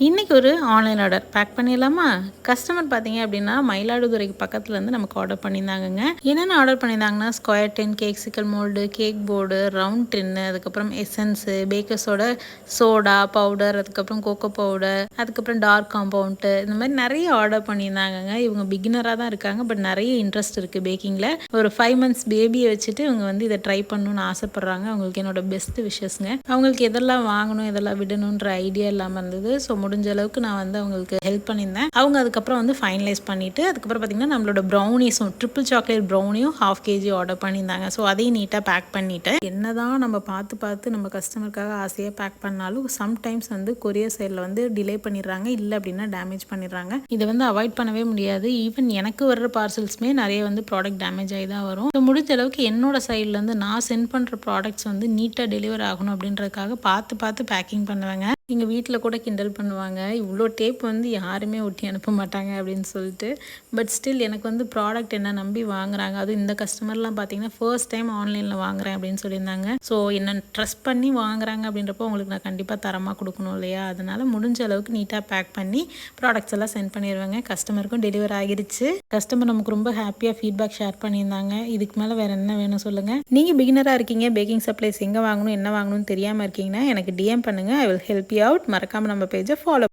இன்றைக்கி ஒரு online order back பண்ணிடலாமா? கஸ்டமர் பார்த்தீங்க அப்படின்னா மயிலாடுதுறைக்கு பக்கத்தில் இருந்து நமக்கு ஆர்டர் பண்ணியிருந்தாங்கங்க. என்னென்ன ஆர்டர் பண்ணியிருந்தாங்கன்னா ஸ்கொயர் டின், கேக்சிக்கல் mould, cake board, round tin, அதுக்கப்புறம் எசன்ஸு, பேக்கர்ஸோட சோடா பவுடர், அதுக்கப்புறம் கோகோ பவுடர், அதுக்கப்புறம் டார்க் காம்பவுண்டு, இந்த மாதிரி நிறைய ஆர்டர் பண்ணியிருந்தாங்கங்க. இவங்க பிகினராக தான் இருக்காங்க, பட் நிறைய இன்ட்ரெஸ்ட் இருக்குது பேக்கிங்கில். ஒரு 5 months பேபியை வச்சுட்டு இவங்க வந்து இதை ட்ரை பண்ணணும்னு ஆசைப்பட்றாங்க. அவங்களுக்கு என்னோட பெஸ்ட் விஷஸ்ங்க. அவங்களுக்கு எதெல்லாம் வாங்கணும் எதெல்லாம் விடணுன்ற ஐடியா இல்லாமல் இருந்தது. ஸோ முடிஞ்ச அளவுக்கு நான் வந்து அவங்களுக்கு ஹெல்ப் பண்ணியிருந்தேன். அவங்க அதுக்கப்புறம் வந்து ஃபைனலைஸ் பண்ணிவிட்டு அதுக்கப்புறம் பார்த்திங்கன்னா நம்மளோட ப்ரௌனிஸும் ட்ரிபிள் சாக்லேட் ப்ரௌனியும் 1/2 kg ஆர்டர் பண்ணியிருந்தாங்க. ஸோ அதையும் நீட்டாக பேக் பண்ணிவிட்டு என்ன தான் நம்ம பார்த்து நம்ம கஸ்டமருக்காக ஆசையாக பேக் பண்ணாலும் சம்டைம்ஸ் வந்து கொரியர் சைடில் வந்து டிலே பண்ணிடுறாங்க, இல்லை அப்படின்னா டேமேஜ் பண்ணிடுறாங்க. இதை வந்து அவாய்ட் பண்ணவே முடியாது. ஈவன் எனக்கு வர்ற பார்சல்ஸுமே நிறைய வந்து ப்ராடக்ட் டேமேஜ் ஆகி தான் வரும். ஸோ முடிஞ்ச அளவுக்கு என்னோட சைட்லேருந்து நான் சென்ட் பண்ணுற ப்ராடக்ட்ஸ் வந்து நீட்டாக டெலிவர் ஆகணும் அப்படின்றதுக்காக பார்த்து பேக்கிங் பண்ணுவேங்க. எங்கள் வீட்டில் கூட கிண்டல் பண்ணுவாங்க, இவ்வளோ டேப் வந்து யாருமே ஒட்டி அனுப்ப மாட்டாங்க அப்படின்னு சொல்லிட்டு. பட் ஸ்டில் எனக்கு வந்து ப்ராடக்ட் என்ன நம்பி வாங்குறாங்க. அதுவும் இந்த கஸ்டமர்லாம் பார்த்தீங்கன்னா ஃபர்ஸ்ட் டைம் ஆன்லைனில் வாங்குறேன் அப்படின்னு சொல்லியிருந்தாங்க. ஸோ என்ன ட்ரஸ்ட் பண்ணி வாங்குறாங்க அப்படின்றப்போ உங்களுக்கு நான் கண்டிப்பாக தரமாக கொடுக்கணும் இல்லையா? அதனால் முடிஞ்ச அளவுக்கு நீட்டாக பேக் பண்ணி ப்ராடக்ட்ஸ் எல்லாம் சென்ட் பண்ணிடுவேங்க. கஸ்டமருக்கும் டெலிவர் ஆகிடுச்சு. கஸ்டமர் நமக்கு ரொம்ப ஹாப்பியாக ஃபீட்பேக் ஷேர் பண்ணியிருந்தாங்க. இதுக்கு மேலே வேறு என்ன வேணும் சொல்லுங்கள்? நீங்கள் பிகினராக இருக்கீங்க, பேக்கிங் சப்ளைஸ் எங்கே வாங்கணும் என்ன வாங்கணும்னு தெரியாமல் இருக்கீங்கன்னா எனக்கு டிஎம் பண்ணுங்கள். I will help you out. மறக்காமல் நம்ம பேஜை ஃபாலோ